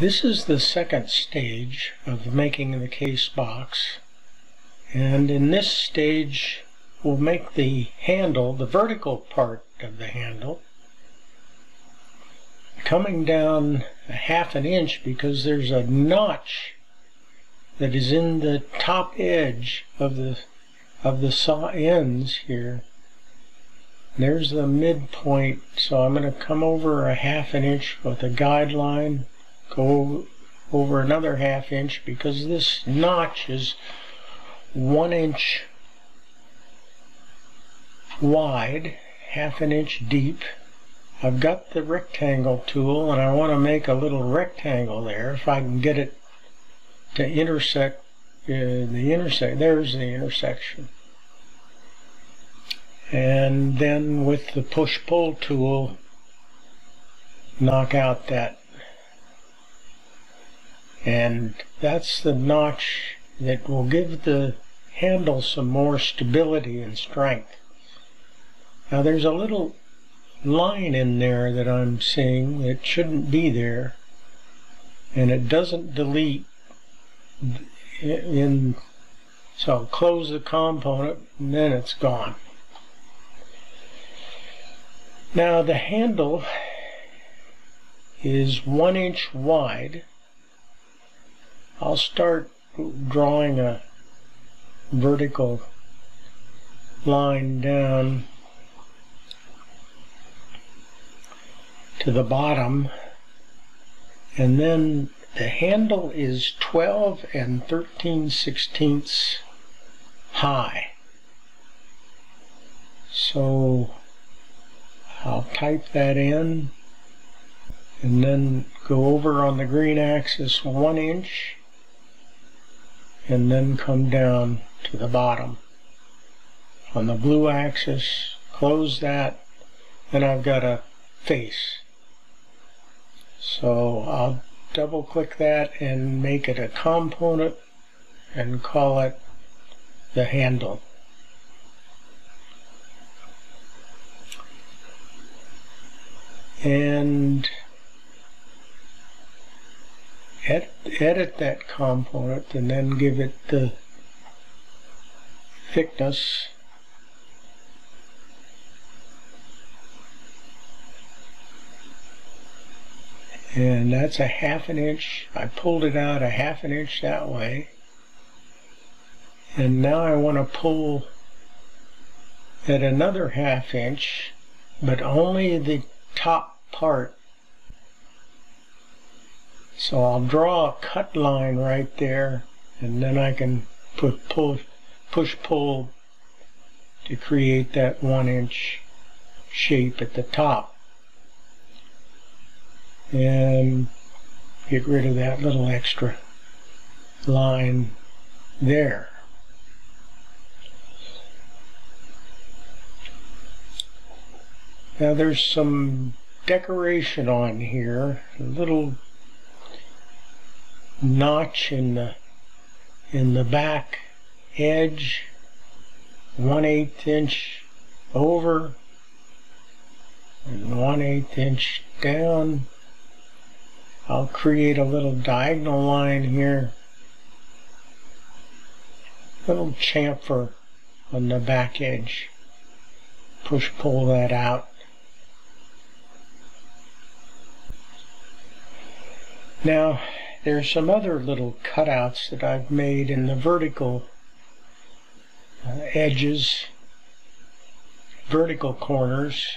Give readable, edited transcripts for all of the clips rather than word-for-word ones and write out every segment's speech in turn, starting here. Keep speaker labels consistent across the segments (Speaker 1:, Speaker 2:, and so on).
Speaker 1: This is the second stage of making the case box, and in this stage we'll make the handle, the vertical part of the handle, coming down a half an inch because there's a notch that is in the top edge of the saw ends here. There's the midpoint, so I'm going to come over a half an inch with a guideline, go over another half inch because this notch is 1 inch wide, half an inch deep. I've got the rectangle tool and I want to make a little rectangle there. If I can get it to intersect there's the intersection. And then with the push-pull tool, knock out that. And that's the notch that will give the handle some more stability and strength. Now there's a little line in there that I'm seeing that shouldn't be there, and it doesn't delete in, so I'll close the component and then it's gone. Now the handle is 1 inch wide. I'll start drawing a vertical line down to the bottom, and then the handle is 12 13/16 high. So I'll type that in and then go over on the green axis 1 inch and then come down to the bottom. On the blue axis, close that, and I've got a face. So I'll double click that and make it a component and call it the handle. And edit that component and then give it the thickness. And that's a half an inch. I pulled it out a half an inch that way. And now I want to pull at another half inch, but only the top part. So I'll draw a cut line right there, and then I can push-pull to create that 1 inch shape at the top. And get rid of that little extra line there. Now there's some decoration on here, a little notch in the back edge, 1/8 inch over and 1/8 inch down. I'll create a little diagonal line here, little chamfer on the back edge. Push-pull that out. Now there's some other little cutouts that I've made in the vertical edges, vertical corners,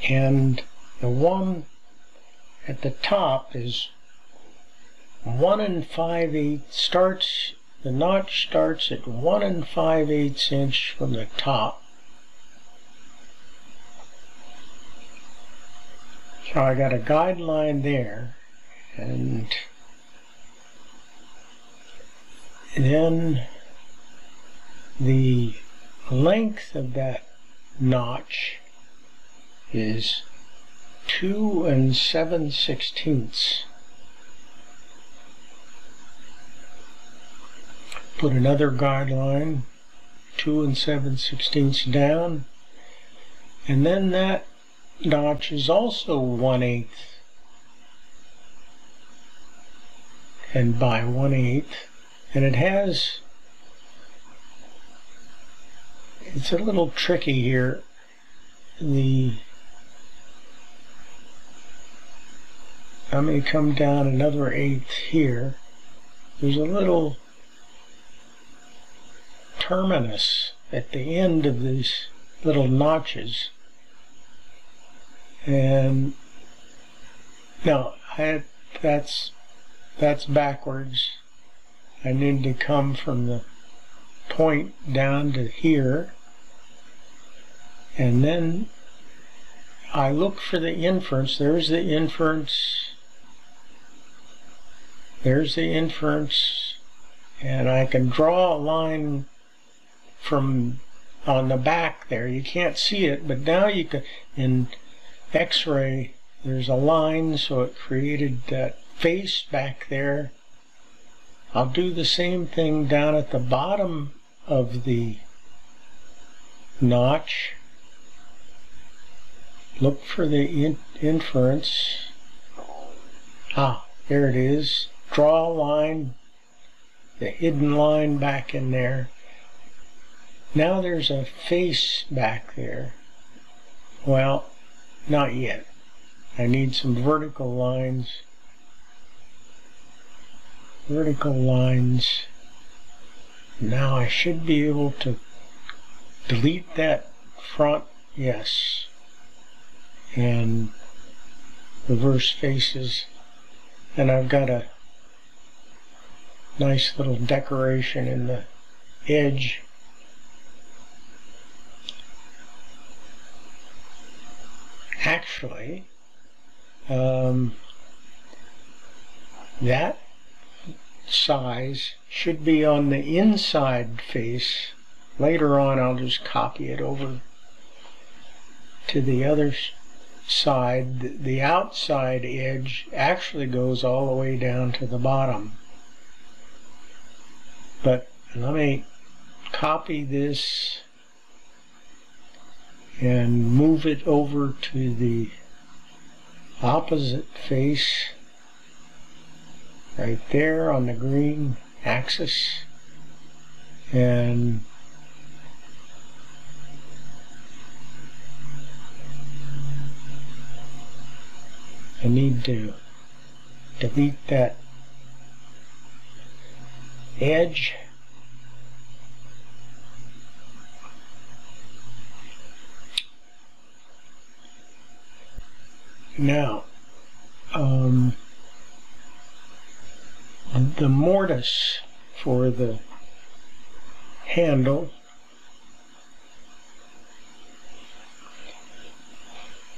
Speaker 1: and the one at the top is 1 5/8. The notch starts at 1 5/8 inch from the top. So I got a guideline there, and then the length of that notch is 2 7/16. Put another guideline, 2 7/16 down, and then that notch is also 1/8 and by 1/8, and it's a little tricky here. I may come down another 1/8 here. There's a little terminus at the end of these little notches, and no, that's backwards. I need to come from the point down to here, and then I look for the inference. There's the inference. There's the inference, and I can draw a line from on the back there. You can't see it, but now you can, in X-ray, there's a line, so it created that face back there. I'll do the same thing down at the bottom of the notch. Look for the inference. Ah, there it is. Draw a line, the hidden line back in there. Now there's a face back there. Well, not yet. I need some vertical lines. Vertical lines. Now I should be able to delete that front, yes, and reverse faces, and I've got a nice little decoration in the edge. Actually, that size should be on the inside face. Later on I'll just copy it over to the other side. The outside edge actually goes all the way down to the bottom. But let me copy this and move it over to the opposite face right there on the green axis, and I need to delete that edge. Now, the mortise for the handle,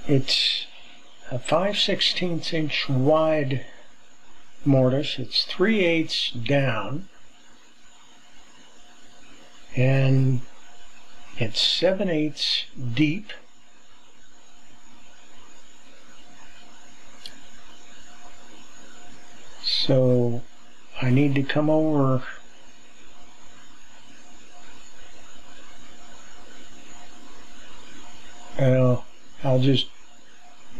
Speaker 1: it's a 5/16 inch wide mortise. It's 3/8 down, and it's 7/8 deep. So I need to come over I'll just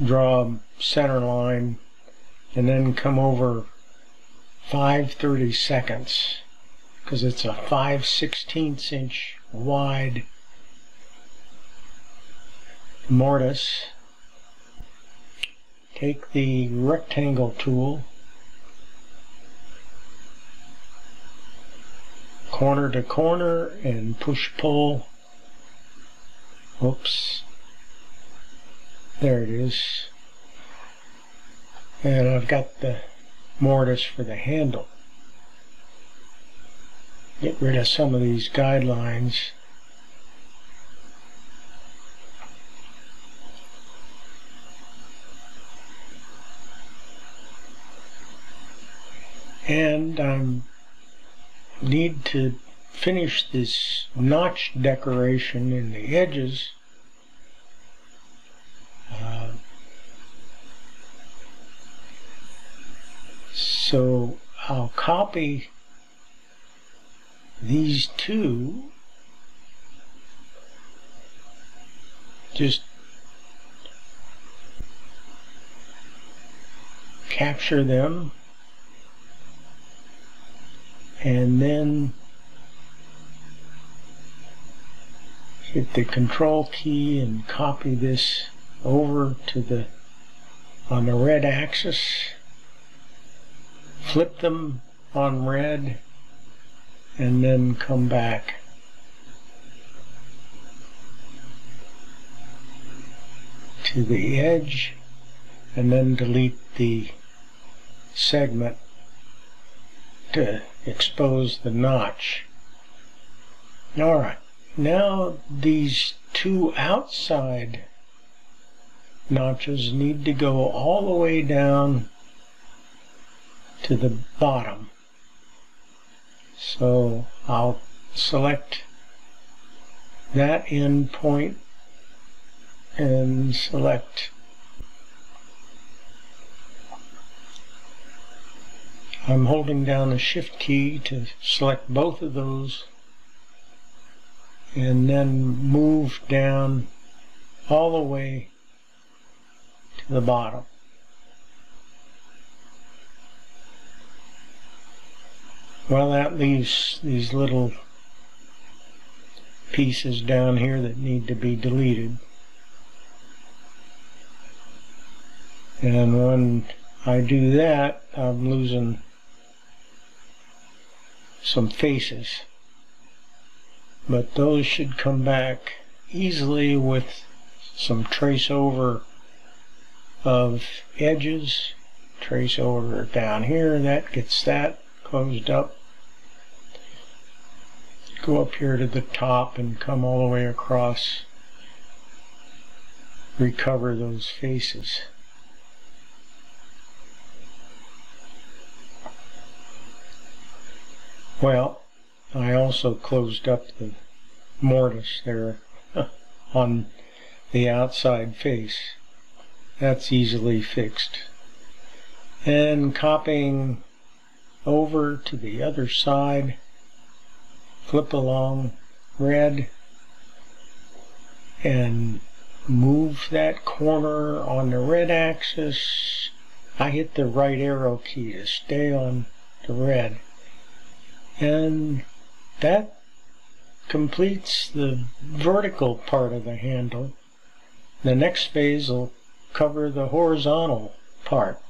Speaker 1: draw a center line and then come over 5/32, because it's a 5/16 inch wide mortise. Take the rectangle tool, corner to corner, and push-pull. Oops. There it is. And I've got the mortise for the handle. Get rid of some of these guidelines. And I need to finish this notch decoration in the edges. So I'll copy these two, just capture them, and then hit the Control key and copy this over to on the red axis, flip them on red, and then come back to the edge, and then delete the segment to expose the notch. Alright, now these two outside notches need to go all the way down to the bottom. So I'll select that end point and select I'm holding down the Shift key to select both of those, and then move down all the way to the bottom. Well, that leaves these little pieces down here that need to be deleted. And when I do that, I'm losing some faces. But those should come back easily with some trace over of edges. Trace over down here, that gets that closed up. Go up here to the top and come all the way across. Recover those faces. Well, I also closed up the mortise there on the outside face. That's easily fixed. And copying over to the other side, flip along red and move that corner on the red axis. I hit the right arrow key to stay on the red. And that completes the vertical part of the handle. The next phase will cover the horizontal part.